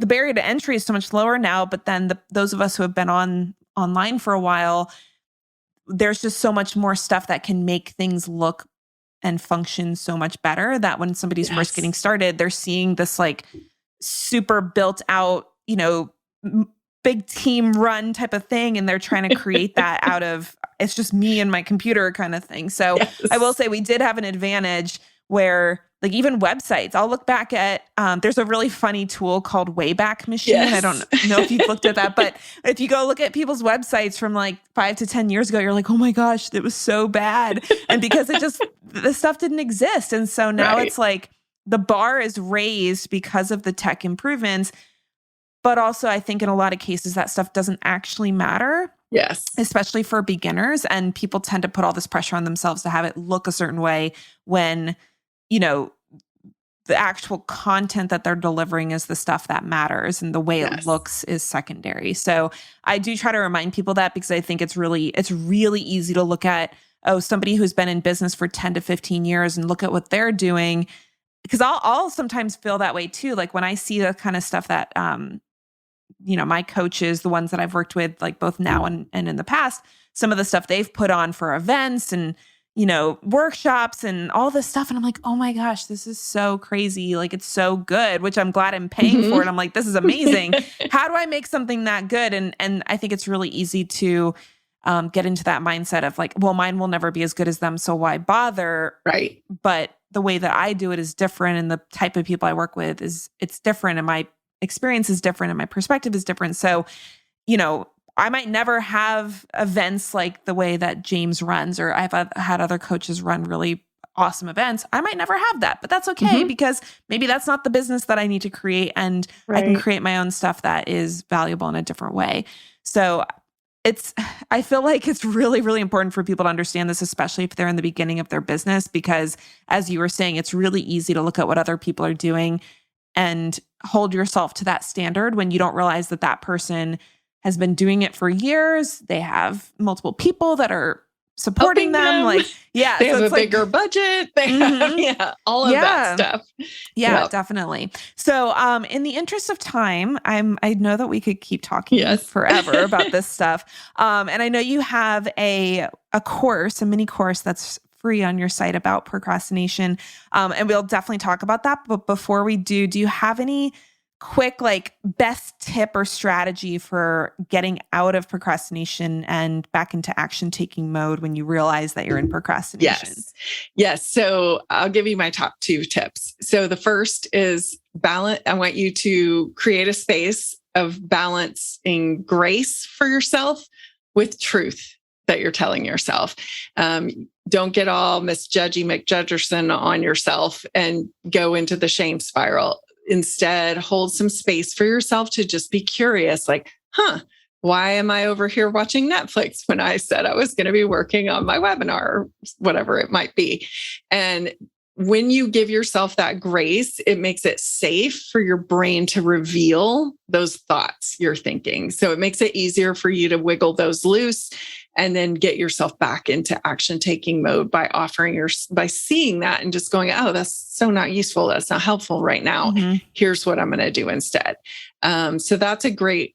barrier to entry is so much lower now, but then those of us who have been online for a while, there's just so much more stuff that can make things look and function so much better, that when somebody's first getting started, they're seeing this like super built out, big team run type of thing. And they're trying to create that out of, it's just me and my computer kind of thing. So I will say we did have an advantage where, like, even websites, I'll look back at, there's a really funny tool called Wayback Machine. I don't know if you've looked at that, but if you go look at people's websites from like 5 to 10 years ago, you're like, oh my gosh, it was so bad. And because the stuff didn't exist. And so now it's like the bar is raised because of the tech improvements. But also, I think in a lot of cases, that stuff doesn't actually matter. Yes. Especially for beginners. And people tend to put all this pressure on themselves to have it look a certain way when, the actual content that they're delivering is the stuff that matters, and the way it looks is secondary. So I do try to remind people that, because I think it's really easy to look at, somebody who's been in business for 10 to 15 years and look at what they're doing. Because I'll sometimes feel that way too. Like when I see the kind of stuff that, my coaches, the ones that I've worked with, like both now and in the past, some of the stuff they've put on for events and, workshops and all this stuff. And I'm like, oh my gosh, this is so crazy. Like, it's so good, which I'm glad I'm paying for it. I'm like, this is amazing. How do I make something that good? And I think it's really easy to get into that mindset of like, well, mine will never be as good as them, so why bother? Right. But the way that I do it is different, and the type of people I work with it's different, and my experience is different, and my perspective is different. So, I might never have events like the way that James runs, or I've had other coaches run really awesome events. I might never have that, but that's okay, because maybe that's not the business that I need to create, and I can create my own stuff that is valuable in a different way. So I feel like it's really, really important for people to understand this, especially if they're in the beginning of their business, because as you were saying, it's really easy to look at what other people are doing and hold yourself to that standard when you don't realize that that person has been doing it for years. They have multiple people that are supporting them. Like, they have a bigger budget. They have, all of that stuff. Yeah, definitely. So, in the interest of time, I know that we could keep talking forever about this stuff. And I know you have a mini course that's free on your site about procrastination. And we'll definitely talk about that. But before we do you have any quick, like best tip or strategy for getting out of procrastination and back into action taking mode when you realize that you're in procrastination? Yes. So I'll give you my top 2 tips. So the first is balance. I want you to create a space of balancing grace for yourself with truth that you're telling yourself. Don't get all Miss Judgy McJudgerson on yourself and go into the shame spiral. Instead, hold some space for yourself to just be curious, like, why am I over here watching Netflix when I said I was going to be working on my webinar or whatever it might be? And when you give yourself that grace, it makes it safe for your brain to reveal those thoughts you're thinking. So it makes it easier for you to wiggle those loose and then get yourself back into action taking mode by by seeing that and just going, oh, that's so not useful. That's not helpful right now. Here's what I'm going to do instead. So that's a great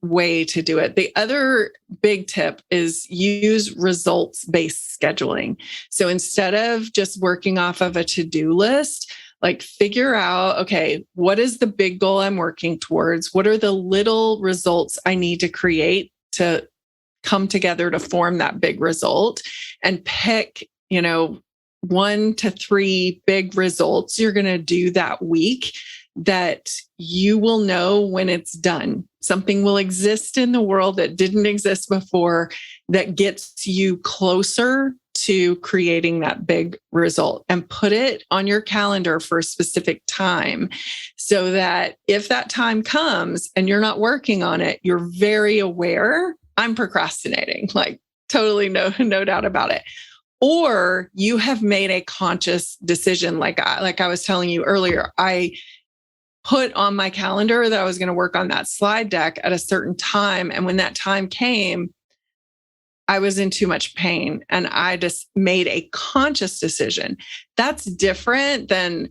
way to do it. The other big tip is use results-based scheduling. So instead of just working off of a to-do list, like figure out, okay, what is the big goal I'm working towards? What are the little results I need to create to come together to form that big result? And pick, 1 to 3 big results you're going to do that week that you will know when it's done. Something will exist in the world that didn't exist before that gets you closer to creating that big result, and put it on your calendar for a specific time so that if that time comes and you're not working on it, you're very aware, I'm procrastinating, like totally no doubt about it. Or you have made a conscious decision. Like I was telling you earlier, I put on my calendar that I was going to work on that slide deck at a certain time. And when that time came, I was in too much pain and I just made a conscious decision. That's different than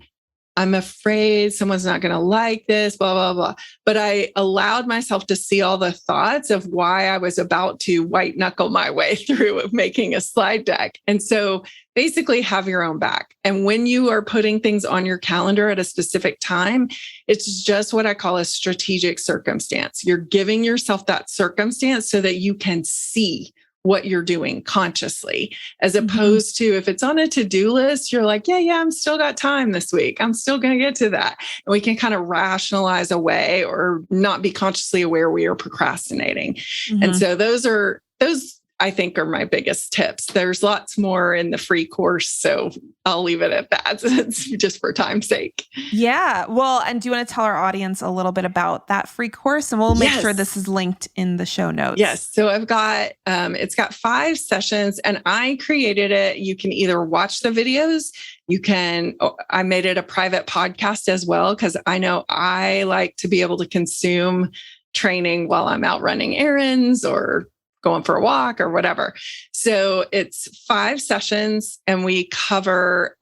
I'm afraid someone's not going to like this, blah, blah, blah. But I allowed myself to see all the thoughts of why I was about to white knuckle my way through making a slide deck. And so basically have your own back. And when you are putting things on your calendar at a specific time, it's just what I call a strategic circumstance. You're giving yourself that circumstance so that you can see what you're doing consciously, as opposed to if it's on a to-do list, you're like, yeah, I'm still got time this week. I'm still going to get to that. And we can kind of rationalize away or not be consciously aware we are procrastinating. And so those I think are my biggest tips. There's lots more in the free course, so I'll leave it at that. It's just for time's sake. Yeah. Well, and do you want to tell our audience a little bit about that free course? And we'll make sure this is linked in the show notes. Yes. So I've got, it's got 5 sessions and I created it. You can either watch the videos, I made it a private podcast as well, because I know I like to be able to consume training while I'm out running errands or going for a walk or whatever. So it's 5 sessions and we cover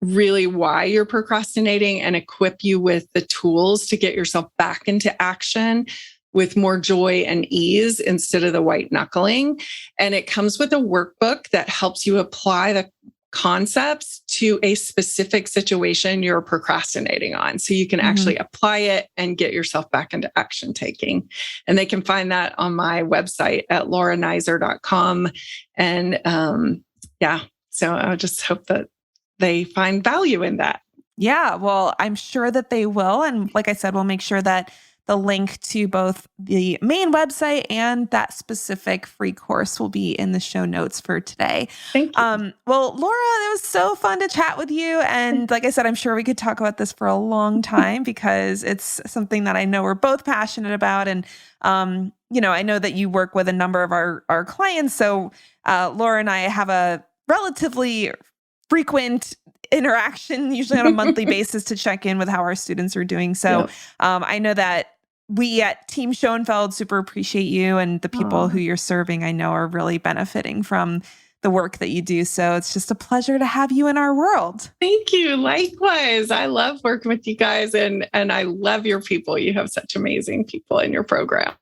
really why you're procrastinating and equip you with the tools to get yourself back into action with more joy and ease instead of the white knuckling. And it comes with a workbook that helps you apply the concepts to a specific situation you're procrastinating on. So you can actually apply it and get yourself back into action taking. And they can find that on my website at lauranaiser.com. And so I just hope that they find value in that. Yeah, well, I'm sure that they will. And like I said, we'll make sure that the link to both the main website and that specific free course will be in the show notes for today. Thank you. Well, Laura, it was so fun to chat with you. And like I said, I'm sure we could talk about this for a long time because it's something that I know we're both passionate about. And, I know that you work with a number of our clients. So Laura and I have a relatively frequent interaction, usually on a monthly basis, to check in with how our students are doing. So I know that we at Team Schoenfeld super appreciate you, and the people who you're serving, I know, are really benefiting from the work that you do. So it's just a pleasure to have you in our world. Thank you. Likewise. I love working with you guys and I love your people. You have such amazing people in your program.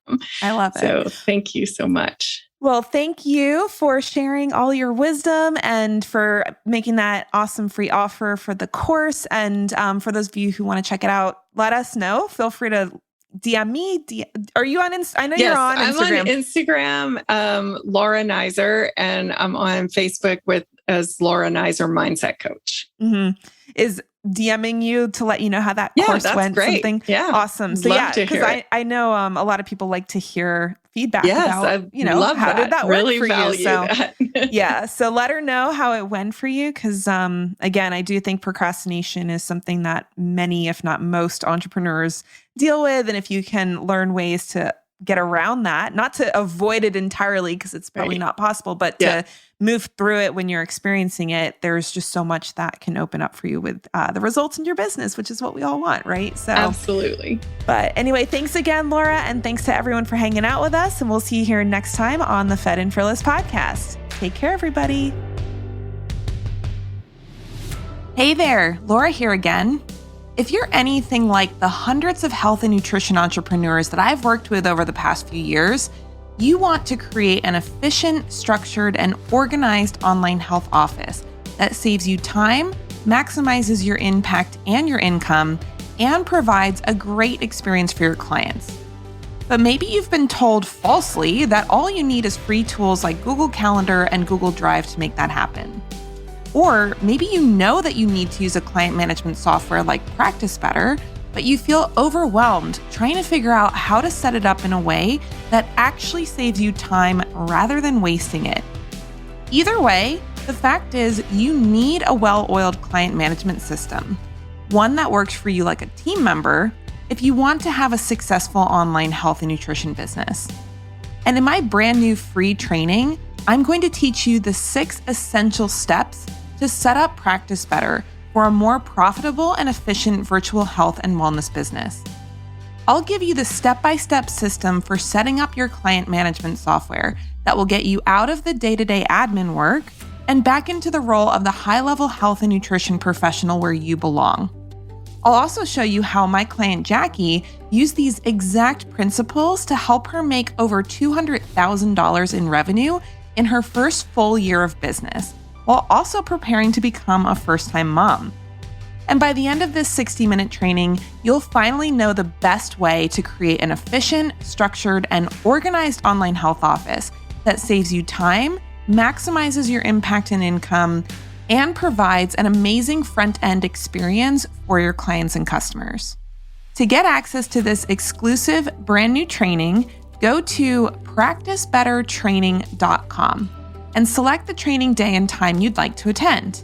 I love it. So thank you so much. Well, thank you for sharing all your wisdom and for making that awesome free offer for the course. And for those of you who want to check it out, let us know. Feel free to DM me. Are you on Instagram? I know you're on I'm Instagram. on Instagram, Laura Naiser, and I'm on Facebook as Laura Naiser Mindset Coach. Mm-hmm. Is DMing you to let you know how that course went. Great. Something awesome. So because I know a lot of people like to hear feedback about, how did that work for you? So so let her know how it went for you. Because again, I do think procrastination is something that many, if not most entrepreneurs deal with. And if you can learn ways to get around that, not to avoid it entirely, because it's probably not possible, but to move through it when you're experiencing it, there's just so much that can open up for you with the results in your business, which is what we all want, right? So absolutely. But anyway, thanks again, Laura, and thanks to everyone for hanging out with us. And we'll see you here next time on the Fed and Fearless podcast. Take care, everybody. Hey there, Laura here again. If you're anything like the hundreds of health and nutrition entrepreneurs that I've worked with over the past few years, you want to create an efficient, structured, and organized online health office that saves you time, maximizes your impact and your income, and provides a great experience for your clients. But maybe you've been told falsely that all you need is free tools like Google Calendar and Google Drive to make that happen. Or maybe you know that you need to use a client management software like Practice Better, but you feel overwhelmed trying to figure out how to set it up in a way that actually saves you time rather than wasting it. Either way, the fact is you need a well-oiled client management system, one that works for you like a team member if you want to have a successful online health and nutrition business. And in my brand new free training, I'm going to teach you the 6 essential steps to set up Practice Better for a more profitable and efficient virtual health and wellness business. I'll give you the step-by-step system for setting up your client management software that will get you out of the day-to-day admin work and back into the role of the high-level health and nutrition professional where you belong. I'll also show you how my client Jackie used these exact principles to help her make over $200,000 in revenue in her first full year of business, while also preparing to become a first-time mom. And by the end of this 60-minute training, you'll finally know the best way to create an efficient, structured, and organized online health office that saves you time, maximizes your impact and income, and provides an amazing front-end experience for your clients and customers. To get access to this exclusive brand new training, go to practicebettertraining.com and select the training day and time you'd like to attend.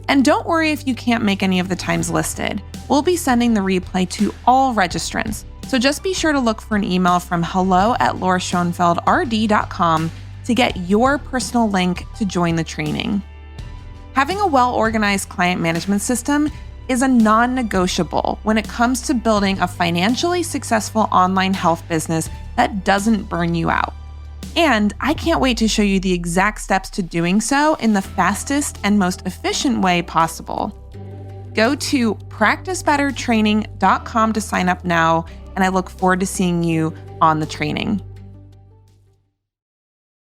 And don't worry if you can't make any of the times listed. We'll be sending the replay to all registrants, so just be sure to look for an email from hello@lauraschoenfeldrd.com to get your personal link to join the training. Having a well-organized client management system is a non-negotiable when it comes to building a financially successful online health business that doesn't burn you out. And I can't wait to show you the exact steps to doing so in the fastest and most efficient way possible. Go to practicebettertraining.com to sign up now, and I look forward to seeing you on the training.